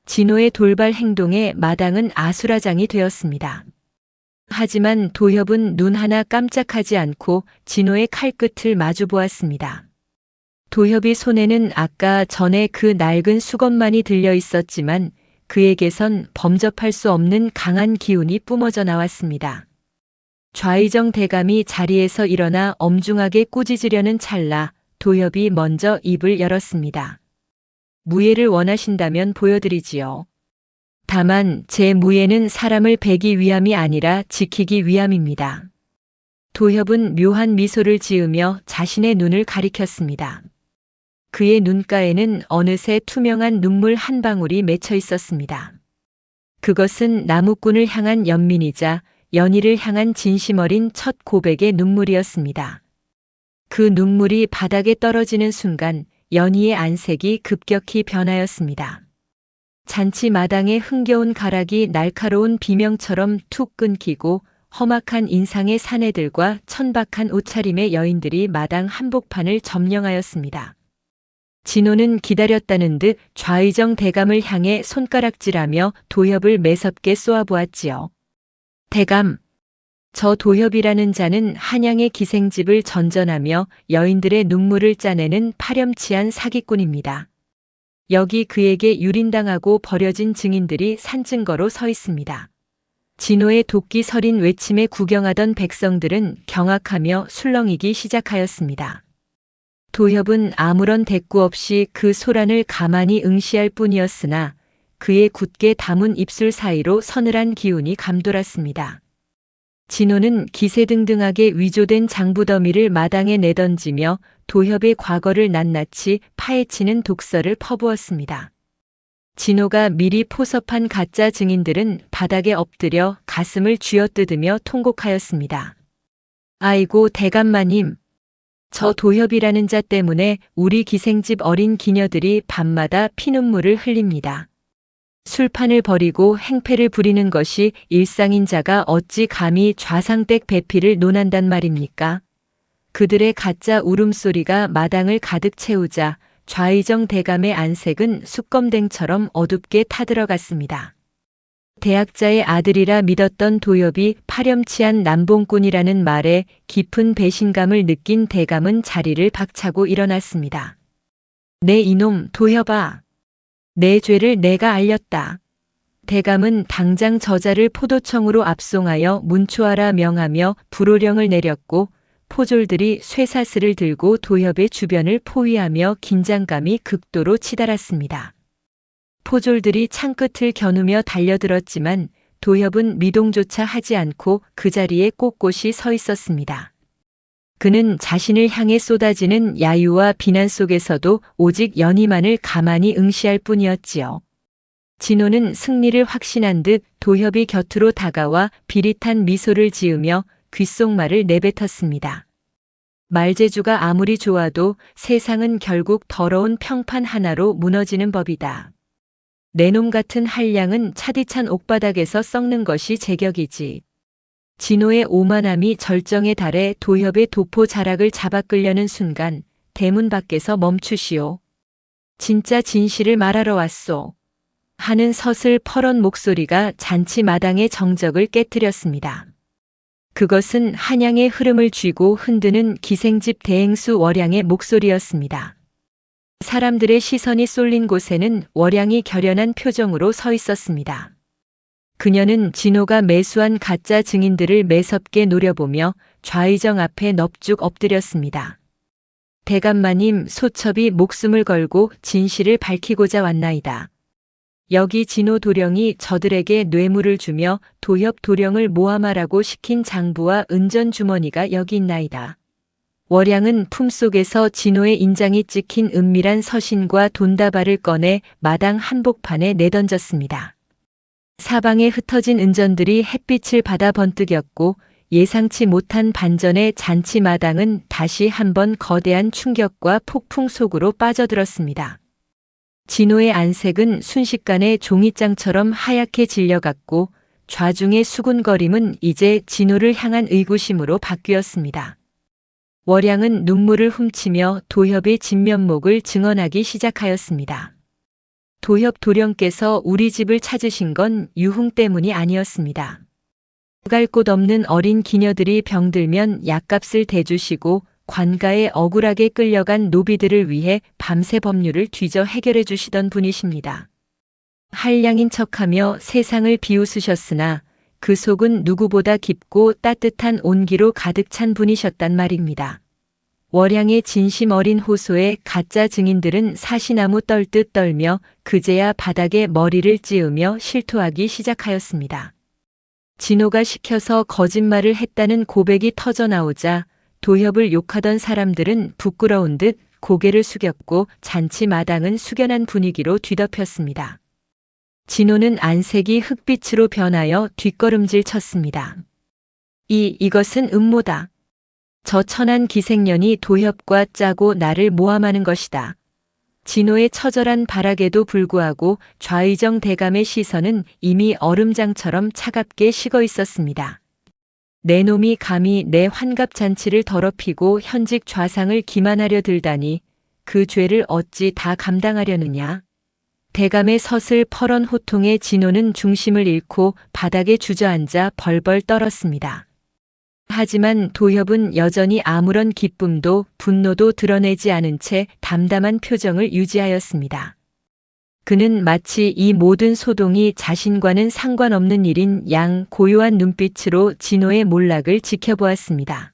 진호의 돌발 행동에 마당은 아수라장이 되었습니다. 하지만 도협은 눈 하나 깜짝하지 않고 진호의 칼끝을 마주 보았습니다. 도협의 손에는 아까 전에 그 낡은 수건만이 들려 있었지만 그에게선 범접할 수 없는 강한 기운이 뿜어져 나왔습니다. 좌의정 대감이 자리에서 일어나 엄중하게 꾸짖으려는 찰나 도협이 먼저 입을 열었습니다. 무예를 원하신다면 보여드리지요. 다만 제 무예는 사람을 베기 위함이 아니라 지키기 위함입니다. 도협은 묘한 미소를 지으며 자신의 눈을 가리켰습니다. 그의 눈가에는 어느새 투명한 눈물 한 방울이 맺혀 있었습니다. 그것은 나무꾼을 향한 연민이자 연희를 향한 진심 어린 첫 고백의 눈물이었습니다. 그 눈물이 바닥에 떨어지는 순간 연희의 안색이 급격히 변하였습니다. 잔치 마당의 흥겨운 가락이 날카로운 비명처럼 툭 끊기고 험악한 인상의 사내들과 천박한 옷차림의 여인들이 마당 한복판을 점령하였습니다. 진호는 기다렸다는 듯 좌의정 대감을 향해 손가락질하며 도협을 매섭게 쏘아보았지요. 대감, 저 도협이라는 자는 한양의 기생집을 전전하며 여인들의 눈물을 짜내는 파렴치한 사기꾼입니다. 여기 그에게 유린당하고 버려진 증인들이 산증거로 서 있습니다. 진호의 도끼 서린 외침에 구경하던 백성들은 경악하며 술렁이기 시작하였습니다. 도협은 아무런 대꾸 없이 그 소란을 가만히 응시할 뿐이었으나 그의 굳게 담은 입술 사이로 서늘한 기운이 감돌았습니다. 진호는 기세등등하게 위조된 장부더미를 마당에 내던지며 도협의 과거를 낱낱이 파헤치는 독설을 퍼부었습니다. 진호가 미리 포섭한 가짜 증인들은 바닥에 엎드려 가슴을 쥐어뜯으며 통곡하였습니다. 아이고 대감마님, 저 도협이라는 자 때문에 우리 기생집 어린 기녀들이 밤마다 피눈물을 흘립니다. 술판을 버리고 행패를 부리는 것이 일상인 자가 어찌 감히 좌상댁 배필을 논한단 말입니까? 그들의 가짜 울음소리가 마당을 가득 채우자 좌의정 대감의 안색은 숯검댕처럼 어둡게 타들어갔습니다. 대학자의 아들이라 믿었던 도협이 파렴치한 남봉꾼이라는 말에 깊은 배신감을 느낀 대감은 자리를 박차고 일어났습니다. 내 이놈 도협아! 내 죄를 내가 알렸다. 대감은 당장 저자를 포도청으로 압송하여 문초하라 명하며 불호령을 내렸고 포졸들이 쇠사슬을 들고 도협의 주변을 포위하며 긴장감이 극도로 치달았습니다. 포졸들이 창끝을 겨누며 달려들었지만 도협은 미동조차 하지 않고 그 자리에 꼿꼿이 서 있었습니다. 그는 자신을 향해 쏟아지는 야유와 비난 속에서도 오직 연희만을 가만히 응시할 뿐이었지요. 진호는 승리를 확신한 듯 도협이 곁으로 다가와 비릿한 미소를 지으며 귓속말을 내뱉었습니다. 말재주가 아무리 좋아도 세상은 결국 더러운 평판 하나로 무너지는 법이다. 내놈 같은 한량은 차디찬 옥바닥에서 썩는 것이 제격이지. 진호의 오만함이 절정에 달해 도협의 도포 자락을 잡아 끌려는 순간 대문 밖에서 멈추시오. 진짜 진실을 말하러 왔소. 하는 서슬 퍼런 목소리가 잔치 마당의 정적을 깨뜨렸습니다. 그것은 한양의 흐름을 쥐고 흔드는 기생집 대행수 월양의 목소리였습니다. 사람들의 시선이 쏠린 곳에는 월양이 결연한 표정으로 서 있었습니다. 그녀는 진호가 매수한 가짜 증인들을 매섭게 노려보며 좌의정 앞에 넙죽 엎드렸습니다. 대감마님, 소첩이 목숨을 걸고 진실을 밝히고자 왔나이다. 여기 진호 도령이 저들에게 뇌물을 주며 도협 도령을 모함하라고 시킨 장부와 은전 주머니가 여기 있나이다. 월양은 품속에서 진호의 인장이 찍힌 은밀한 서신과 돈다발을 꺼내 마당 한복판에 내던졌습니다. 사방에 흩어진 은전들이 햇빛을 받아 번뜩였고 예상치 못한 반전의 잔치 마당은 다시 한번 거대한 충격과 폭풍 속으로 빠져들었습니다. 진호의 안색은 순식간에 종이장처럼 하얗게 질려갔고 좌중의 수군거림은 이제 진호를 향한 의구심으로 바뀌었습니다. 월양은 눈물을 훔치며 도협의 진면목을 증언하기 시작하였습니다. 도협 도령께서 우리 집을 찾으신 건 유흥 때문이 아니었습니다. 갈 곳 없는 어린 기녀들이 병들면 약값을 대주시고 관가에 억울하게 끌려간 노비들을 위해 밤새 법률을 뒤져 해결해 주시던 분이십니다. 한량인 척하며 세상을 비웃으셨으나 그 속은 누구보다 깊고 따뜻한 온기로 가득 찬 분이셨단 말입니다. 월양의 진심 어린 호소에 가짜 증인들은 사시나무 떨듯 떨며 그제야 바닥에 머리를 찌으며 실토하기 시작하였습니다. 진호가 시켜서 거짓말을 했다는 고백이 터져나오자 도협을 욕하던 사람들은 부끄러운 듯 고개를 숙였고 잔치 마당은 숙연한 분위기로 뒤덮였습니다. 진호는 안색이 흑빛으로 변하여 뒷걸음질 쳤습니다. 이것은 음모다. 저 천한 기생년이 도협과 짜고 나를 모함하는 것이다. 진호의 처절한 발악에도 불구하고 좌의정 대감의 시선은 이미 얼음장처럼 차갑게 식어 있었습니다. 내 놈이 감히 내 환갑잔치를 더럽히고 현직 좌상을 기만하려 들다니 그 죄를 어찌 다 감당하려느냐. 대감의 서슬 퍼런 호통에 진호는 중심을 잃고 바닥에 주저앉아 벌벌 떨었습니다. 하지만 도협은 여전히 아무런 기쁨도 분노도 드러내지 않은 채 담담한 표정을 유지하였습니다. 그는 마치 이 모든 소동이 자신과는 상관없는 일인 양 고요한 눈빛으로 진호의 몰락을 지켜보았습니다.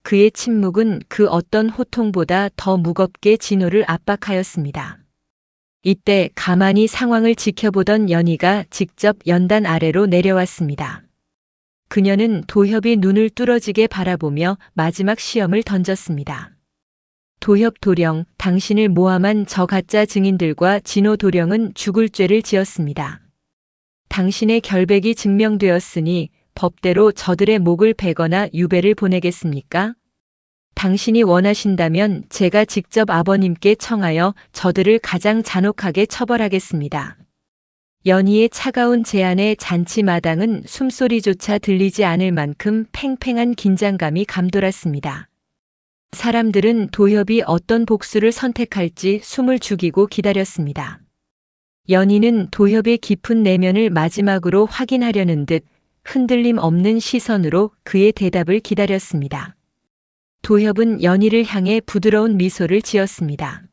그의 침묵은 그 어떤 호통보다 더 무겁게 진호를 압박하였습니다. 이때 가만히 상황을 지켜보던 연희가 직접 연단 아래로 내려왔습니다. 그녀는 도협이 눈을 뚫어지게 바라보며 마지막 시험을 던졌습니다. 도협 도령, 당신을 모함한 저 가짜 증인들과 진호 도령은 죽을 죄를 지었습니다. 당신의 결백이 증명되었으니 법대로 저들의 목을 베거나 유배를 보내겠습니까? 당신이 원하신다면 제가 직접 아버님께 청하여 저들을 가장 잔혹하게 처벌하겠습니다. 연희의 차가운 제안에 잔치 마당은 숨소리조차 들리지 않을 만큼 팽팽한 긴장감이 감돌았습니다. 사람들은 도협이 어떤 복수를 선택할지 숨을 죽이고 기다렸습니다. 연희는 도협의 깊은 내면을 마지막으로 확인하려는 듯 흔들림 없는 시선으로 그의 대답을 기다렸습니다. 도협은 연희를 향해 부드러운 미소를 지었습니다.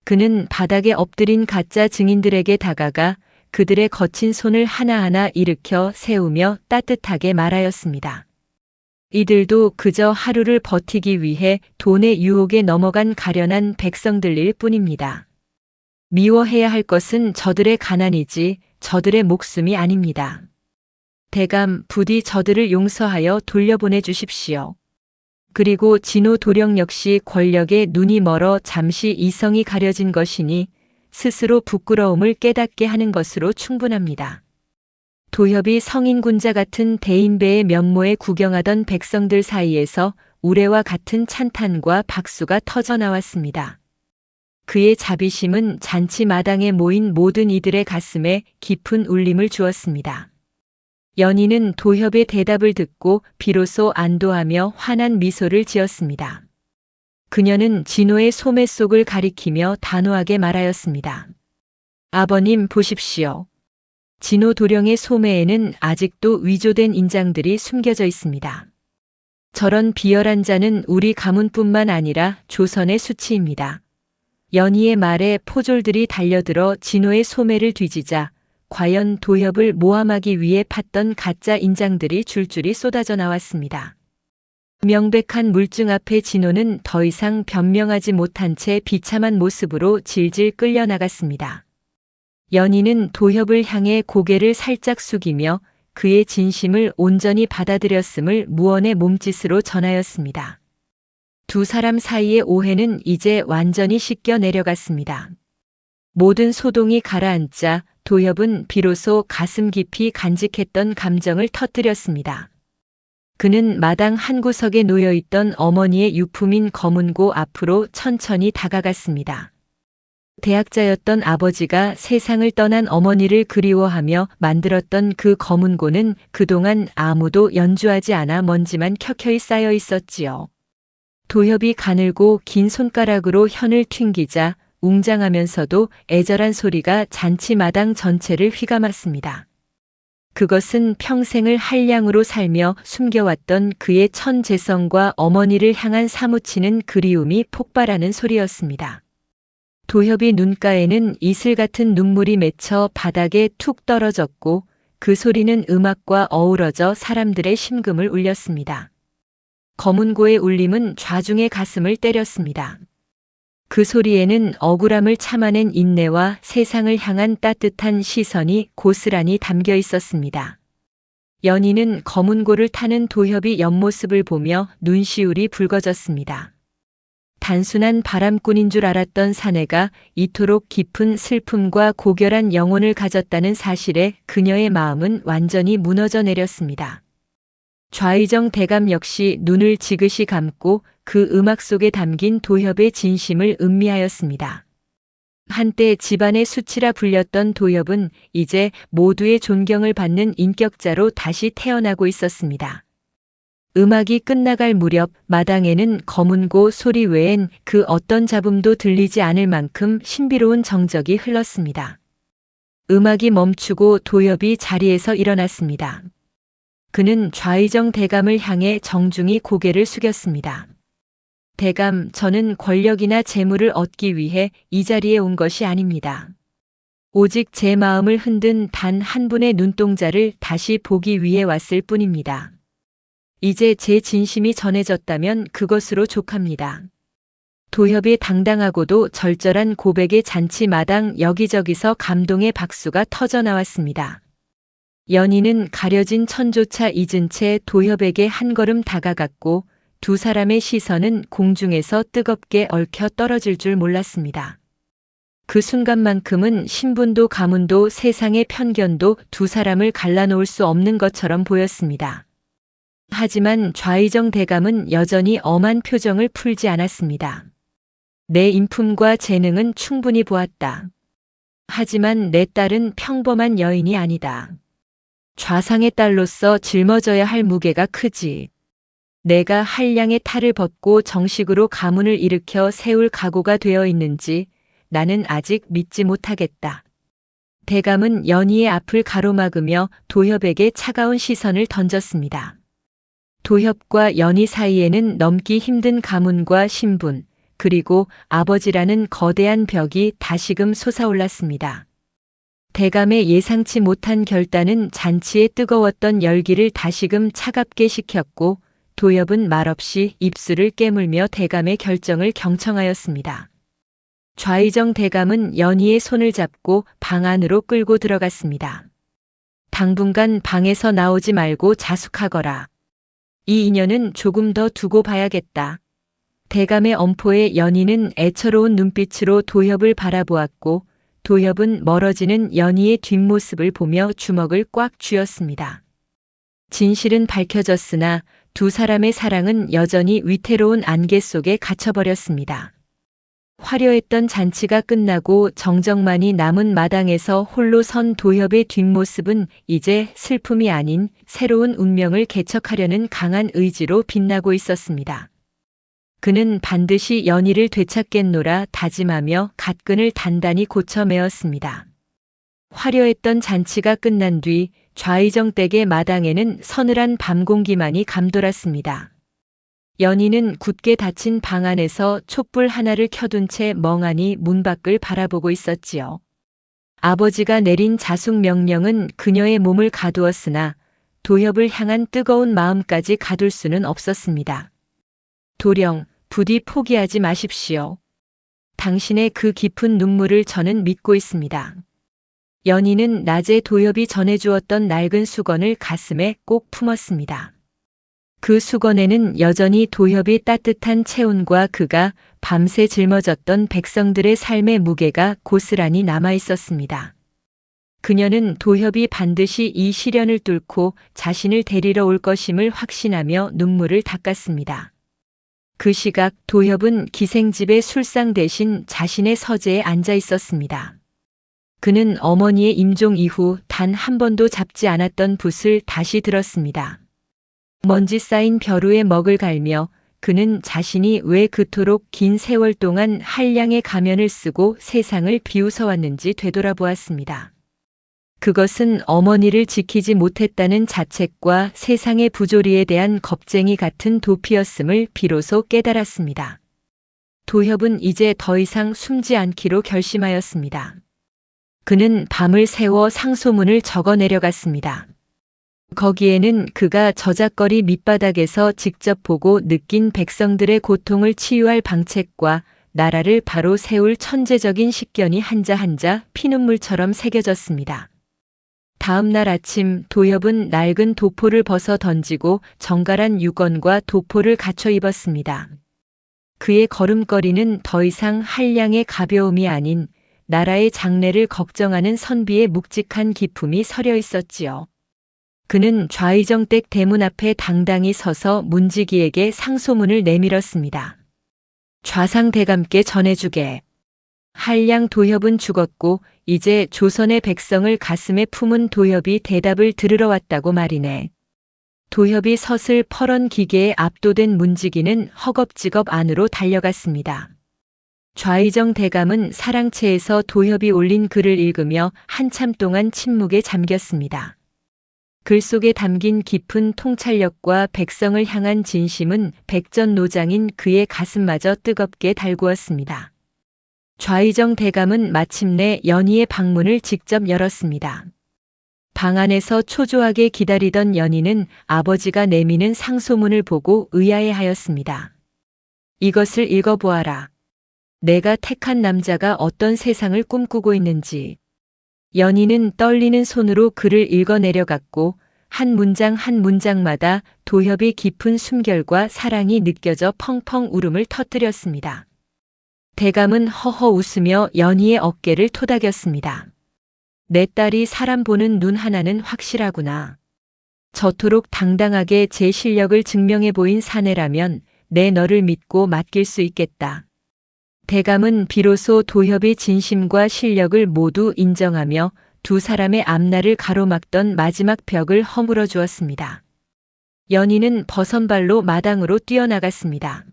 그는 바닥에 엎드린 가짜 증인들에게 다가가 그들의 거친 손을 하나하나 일으켜 세우며 따뜻하게 말하였습니다. 이들도 그저 하루를 버티기 위해 돈의 유혹에 넘어간 가련한 백성들일 뿐입니다. 미워해야 할 것은 저들의 가난이지 저들의 목숨이 아닙니다. 대감, 부디 저들을 용서하여 돌려보내 주십시오. 그리고 진호 도령 역시 권력에 눈이 멀어 잠시 이성이 가려진 것이니 스스로 부끄러움을 깨닫게 하는 것으로 충분합니다. 도협이 성인군자 같은 대인배의 면모에 구경하던 백성들 사이에서 우레와 같은 찬탄과 박수가 터져나왔습니다. 그의 자비심은 잔치 마당에 모인 모든 이들의 가슴에 깊은 울림을 주었습니다. 연희는 도협의 대답을 듣고 비로소 안도하며 환한 미소를 지었습니다. 그녀는 진호의 소매 속을 가리키며 단호하게 말하였습니다. 아버님 보십시오. 진호 도령의 소매에는 아직도 위조된 인장들이 숨겨져 있습니다. 저런 비열한 자는 우리 가문뿐만 아니라 조선의 수치입니다. 연희의 말에 포졸들이 달려들어 진호의 소매를 뒤지자 과연 도협을 모함하기 위해 팠던 가짜 인장들이 줄줄이 쏟아져 나왔습니다. 명백한 물증 앞에 진호는 더 이상 변명하지 못한 채 비참한 모습으로 질질 끌려나갔습니다. 연희는 도협을 향해 고개를 살짝 숙이며 그의 진심을 온전히 받아들였음을 무언의 몸짓으로 전하였습니다. 두 사람 사이의 오해는 이제 완전히 씻겨 내려갔습니다. 모든 소동이 가라앉자 도협은 비로소 가슴 깊이 간직했던 감정을 터뜨렸습니다. 그는 마당 한 구석에 놓여있던 어머니의 유품인 검은고 앞으로 천천히 다가갔습니다. 대학자였던 아버지가 세상을 떠난 어머니를 그리워하며 만들었던 그 검은고는 그동안 아무도 연주하지 않아 먼지만 켜켜이 쌓여 있었지요. 도협이 가늘고 긴 손가락으로 현을 튕기자 웅장하면서도 애절한 소리가 잔치마당 전체를 휘감았습니다. 그것은 평생을 한량으로 살며 숨겨왔던 그의 천재성과 어머니를 향한 사무치는 그리움이 폭발하는 소리였습니다. 도협이 눈가에는 이슬 같은 눈물이 맺혀 바닥에 툭 떨어졌고 그 소리는 음악과 어우러져 사람들의 심금을 울렸습니다. 검은고의 울림은 좌중의 가슴을 때렸습니다. 그 소리에는 억울함을 참아낸 인내와 세상을 향한 따뜻한 시선이 고스란히 담겨 있었습니다. 연희는 검은고를 타는 도협이 옆모습을 보며 눈시울이 붉어졌습니다. 단순한 바람꾼인 줄 알았던 사내가 이토록 깊은 슬픔과 고결한 영혼을 가졌다는 사실에 그녀의 마음은 완전히 무너져 내렸습니다. 좌의정 대감 역시 눈을 지그시 감고 그 음악 속에 담긴 도협의 진심을 음미하였습니다. 한때 집안의 수치라 불렸던 도협은 이제 모두의 존경을 받는 인격자로 다시 태어나고 있었습니다. 음악이 끝나갈 무렵 마당에는 검은고 소리 외엔 그 어떤 잡음도 들리지 않을 만큼 신비로운 정적이 흘렀습니다. 음악이 멈추고 도협이 자리에서 일어났습니다. 그는 좌의정 대감을 향해 정중히 고개를 숙였습니다. 대감, 저는 권력이나 재물을 얻기 위해 이 자리에 온 것이 아닙니다. 오직 제 마음을 흔든 단 한 분의 눈동자를 다시 보기 위해 왔을 뿐입니다. 이제 제 진심이 전해졌다면 그것으로 족합니다. 도협의 당당하고도 절절한 고백의 잔치마당 여기저기서 감동의 박수가 터져 나왔습니다. 연희는 가려진 천조차 잊은 채 도협에게 한 걸음 다가갔고 두 사람의 시선은 공중에서 뜨겁게 얽혀 떨어질 줄 몰랐습니다. 그 순간만큼은 신분도 가문도 세상의 편견도 두 사람을 갈라놓을 수 없는 것처럼 보였습니다. 하지만 좌의정 대감은 여전히 엄한 표정을 풀지 않았습니다. 내 인품과 재능은 충분히 보았다. 하지만 내 딸은 평범한 여인이 아니다. 좌상의 딸로서 짊어져야 할 무게가 크지. 내가 한량의 탈을 벗고 정식으로 가문을 일으켜 세울 각오가 되어 있는지 나는 아직 믿지 못하겠다. 대감은 연희의 앞을 가로막으며 도협에게 차가운 시선을 던졌습니다. 도협과 연희 사이에는 넘기 힘든 가문과 신분, 그리고 아버지라는 거대한 벽이 다시금 솟아올랐습니다. 대감의 예상치 못한 결단은 잔치의 뜨거웠던 열기를 다시금 차갑게 식혔고 도협은 말없이 입술을 깨물며 대감의 결정을 경청하였습니다. 좌의정 대감은 연희의 손을 잡고 방 안으로 끌고 들어갔습니다. 당분간 방에서 나오지 말고 자숙하거라. 이 인연은 조금 더 두고 봐야겠다. 대감의 엄포에 연희는 애처로운 눈빛으로 도협을 바라보았고 도협은 멀어지는 연희의 뒷모습을 보며 주먹을 꽉 쥐었습니다. 진실은 밝혀졌으나 두 사람의 사랑은 여전히 위태로운 안개 속에 갇혀버렸습니다. 화려했던 잔치가 끝나고 정적만이 남은 마당에서 홀로 선 도협의 뒷모습은 이제 슬픔이 아닌 새로운 운명을 개척하려는 강한 의지로 빛나고 있었습니다. 그는 반드시 연희를 되찾겠노라 다짐하며 갓끈을 단단히 고쳐 메었습니다. 화려했던 잔치가 끝난 뒤 좌의정 댁의 마당에는 서늘한 밤 공기만이 감돌았습니다. 연희는 굳게 닫힌 방 안에서 촛불 하나를 켜둔 채 멍하니 문 밖을 바라보고 있었지요. 아버지가 내린 자숙 명령은 그녀의 몸을 가두었으나 도협을 향한 뜨거운 마음까지 가둘 수는 없었습니다. 도령, 부디 포기하지 마십시오. 당신의 그 깊은 눈물을 저는 믿고 있습니다. 연희는 낮에 도협이 전해주었던 낡은 수건을 가슴에 꼭 품었습니다. 그 수건에는 여전히 도협이 따뜻한 체온과 그가 밤새 짊어졌던 백성들의 삶의 무게가 고스란히 남아 있었습니다. 그녀는 도협이 반드시 이 시련을 뚫고 자신을 데리러 올 것임을 확신하며 눈물을 닦았습니다. 그 시각 도협은 기생집의 술상 대신 자신의 서재에 앉아 있었습니다. 그는 어머니의 임종 이후 단 한 번도 잡지 않았던 붓을 다시 들었습니다. 먼지 쌓인 벼루에 먹을 갈며 그는 자신이 왜 그토록 긴 세월 동안 한량의 가면을 쓰고 세상을 비웃어왔는지 되돌아보았습니다. 그것은 어머니를 지키지 못했다는 자책과 세상의 부조리에 대한 겁쟁이 같은 도피였음을 비로소 깨달았습니다. 도협은 이제 더 이상 숨지 않기로 결심하였습니다. 그는 밤을 새워 상소문을 적어 내려갔습니다. 거기에는 그가 저작거리 밑바닥에서 직접 보고 느낀 백성들의 고통을 치유할 방책과 나라를 바로 세울 천재적인 식견이 한자 한자 피눈물처럼 새겨졌습니다. 다음 날 아침 도협은 낡은 도포를 벗어 던지고 정갈한 유건과 도포를 갖춰 입었습니다. 그의 걸음걸이는 더 이상 한량의 가벼움이 아닌 나라의 장래를 걱정하는 선비의 묵직한 기품이 서려 있었지요. 그는 좌의정댁 대문 앞에 당당히 서서 문지기에게 상소문을 내밀었습니다. 좌상대감께 전해주게. 한량 도협은 죽었고 이제 조선의 백성을 가슴에 품은 도협이 대답을 들으러 왔다고 말이네. 도협이 서슬 퍼런 기계에 압도된 문지기는 허겁지겁 안으로 달려갔습니다. 좌의정 대감은 사랑채에서 도협이 올린 글을 읽으며 한참 동안 침묵에 잠겼습니다. 글 속에 담긴 깊은 통찰력과 백성을 향한 진심은 백전노장인 그의 가슴마저 뜨겁게 달구었습니다. 좌의정 대감은 마침내 연희의 방문을 직접 열었습니다. 방 안에서 초조하게 기다리던 연희는 아버지가 내미는 상소문을 보고 의아해하였습니다. 이것을 읽어보아라. 내가 택한 남자가 어떤 세상을 꿈꾸고 있는지. 연희는 떨리는 손으로 글을 읽어 내려갔고 한 문장 한 문장마다 도협이 깊은 숨결과 사랑이 느껴져 펑펑 울음을 터뜨렸습니다. 대감은 허허 웃으며 연희의 어깨를 토닥였습니다. 내 딸이 사람 보는 눈 하나는 확실하구나. 저토록 당당하게 제 실력을 증명해 보인 사내라면 내 너를 믿고 맡길 수 있겠다. 대감은 비로소 도협의 진심과 실력을 모두 인정하며 두 사람의 앞날을 가로막던 마지막 벽을 허물어 주었습니다. 연희는 버선발로 마당으로 뛰어나갔습니다.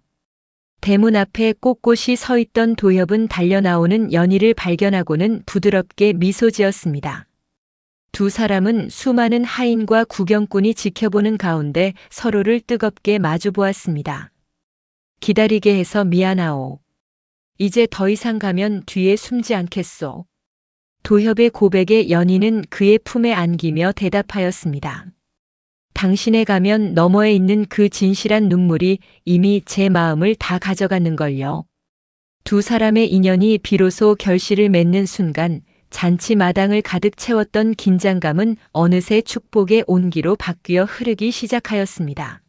대문 앞에 꼿꼿이 서 있던 도협은 달려나오는 연희를 발견하고는 부드럽게 미소 지었습니다. 두 사람은 수많은 하인과 구경꾼이 지켜보는 가운데 서로를 뜨겁게 마주 보았습니다. 기다리게 해서 미안하오. 이제 더 이상 가면 뒤에 숨지 않겠소. 도협의 고백에 연희는 그의 품에 안기며 대답하였습니다. 당신의 가면 너머에 있는 그 진실한 눈물이 이미 제 마음을 다 가져갔는걸요. 두 사람의 인연이 비로소 결실을 맺는 순간 잔치 마당을 가득 채웠던 긴장감은 어느새 축복의 온기로 바뀌어 흐르기 시작하였습니다.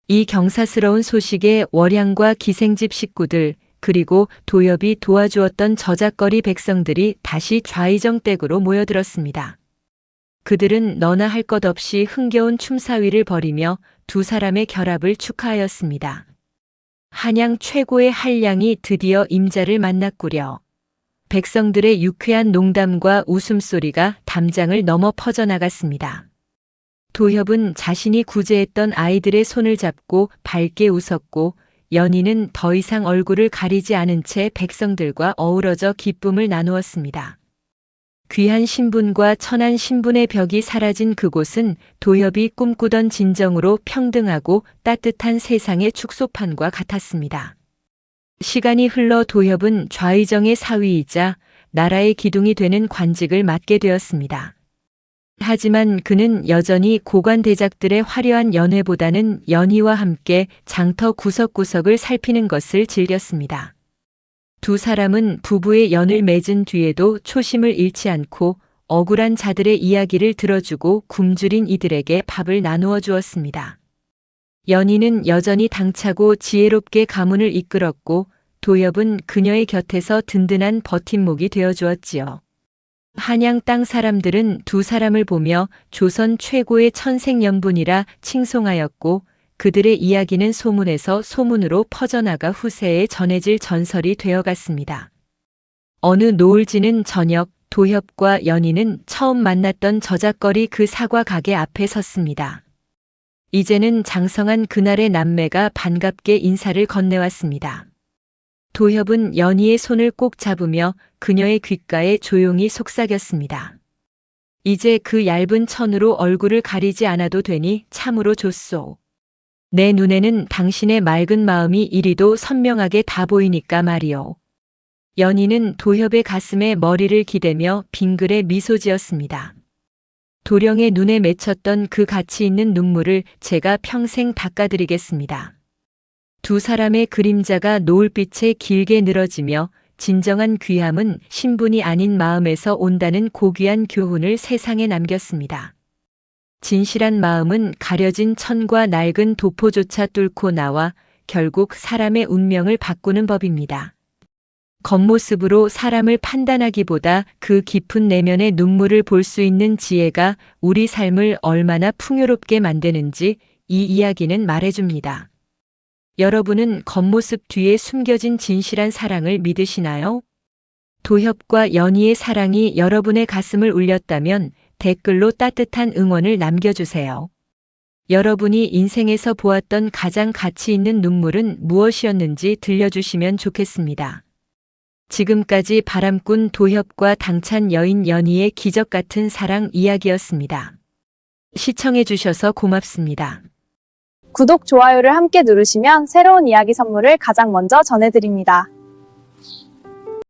이 경사스러운 소식에 월양과 기생집 식구들 그리고 도협이 도와주었던 저작거리 백성들이 다시 좌의정 댁으로 모여들었습니다. 그들은 너나 할 것 없이 흥겨운 춤사위를 벌이며 두 사람의 결합을 축하하였습니다. 한양 최고의 한량이 드디어 임자를 만났구려. 백성들의 유쾌한 농담과 웃음소리가 담장을 넘어 퍼져나갔습니다. 도협은 자신이 구제했던 아이들의 손을 잡고 밝게 웃었고 연희는 더 이상 얼굴을 가리지 않은 채 백성들과 어우러져 기쁨을 나누었습니다. 귀한 신분과 천한 신분의 벽이 사라진 그곳은 도협이 꿈꾸던 진정으로 평등하고 따뜻한 세상의 축소판과 같았습니다. 시간이 흘러 도협은 좌의정의 사위이자 나라의 기둥이 되는 관직을 맡게 되었습니다. 하지만 그는 여전히 고관대작들의 화려한 연회보다는 연희와 함께 장터 구석구석을 살피는 것을 즐겼습니다. 두 사람은 부부의 연을 맺은 뒤에도 초심을 잃지 않고 억울한 자들의 이야기를 들어주고 굶주린 이들에게 밥을 나누어 주었습니다. 연희는 여전히 당차고 지혜롭게 가문을 이끌었고 도협은 그녀의 곁에서 든든한 버팀목이 되어 주었지요. 한양 땅 사람들은 두 사람을 보며 조선 최고의 천생연분이라 칭송하였고 그들의 이야기는 소문에서 소문으로 퍼져나가 후세에 전해질 전설이 되어갔습니다. 어느 노을 지는 저녁 도협과 연희는 처음 만났던 저작거리 그 사과 가게 앞에 섰습니다. 이제는 장성한 그날의 남매가 반갑게 인사를 건네왔습니다. 도협은 연희의 손을 꼭 잡으며 그녀의 귓가에 조용히 속삭였습니다. 이제 그 얇은 천으로 얼굴을 가리지 않아도 되니 참으로 좋소. 내 눈에는 당신의 맑은 마음이 이리도 선명하게 다 보이니까 말이오. 연희는 도협의 가슴에 머리를 기대며 빙글에 미소 지었습니다. 도령의 눈에 맺혔던 그 가치 있는 눈물을 제가 평생 닦아드리겠습니다. 두 사람의 그림자가 노을빛에 길게 늘어지며 진정한 귀함은 신분이 아닌 마음에서 온다는 고귀한 교훈을 세상에 남겼습니다. 진실한 마음은 가려진 천과 낡은 도포조차 뚫고 나와 결국 사람의 운명을 바꾸는 법입니다. 겉모습으로 사람을 판단하기보다 그 깊은 내면의 눈물을 볼 수 있는 지혜가 우리 삶을 얼마나 풍요롭게 만드는지 이 이야기는 말해줍니다. 여러분은 겉모습 뒤에 숨겨진 진실한 사랑을 믿으시나요? 도협과 연희의 사랑이 여러분의 가슴을 울렸다면 댓글로 따뜻한 응원을 남겨주세요. 여러분이 인생에서 보았던 가장 가치 있는 눈물은 무엇이었는지 들려주시면 좋겠습니다. 지금까지 바람꾼 도협과 당찬 여인 연희의 기적 같은 사랑 이야기였습니다. 시청해주셔서 고맙습니다. 구독, 좋아요를 함께 누르시면 새로운 이야기 선물을 가장 먼저 전해드립니다.